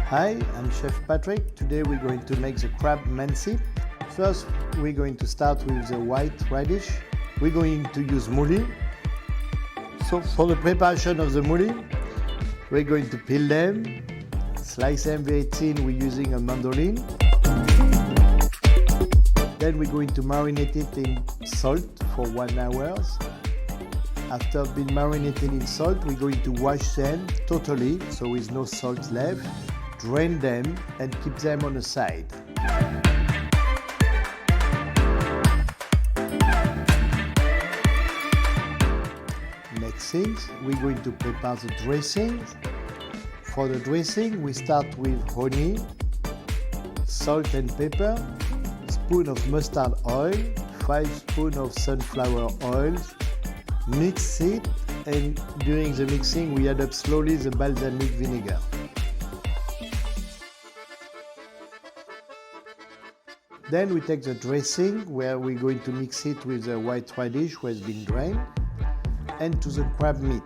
Hi, I'm Chef Patrick. Today we're going to make the crab mansi. First, we're going to start with the white radish. We're going to use mouli. So for the preparation of the mouli, we're going to peel them, slice them very thin. We're using a mandolin. Then we're going to marinate it in salt for 1 hour. After being marinated in salt, we're going to wash them totally, so with no salt left. Drain them and keep them on the side. Next thing, we're going to prepare the dressing. For the dressing, we start with honey, salt and pepper, spoon of mustard oil, 5 spoons of sunflower oil. Mix it, and during the mixing, we add up slowly the balsamic vinegar. Then we take the dressing, where we're going to mix it with the white radish, which has been drained, and to the crab meat.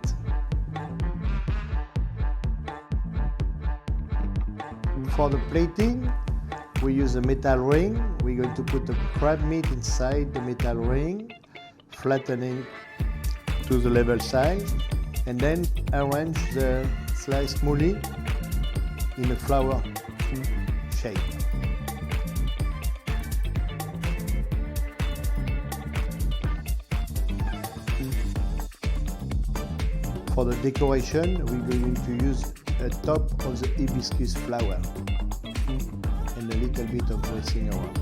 For the plating, we use a metal ring. We're going to put the crab meat inside the metal ring, flattening to the level size, and then arrange the sliced mouli in a flower shape. For the decoration, we're going to use a top of the hibiscus flower and a little bit of dressing around.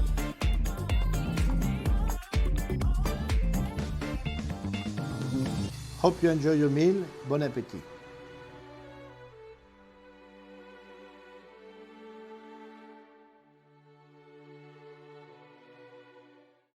Hope you enjoy your meal. Bon appétit.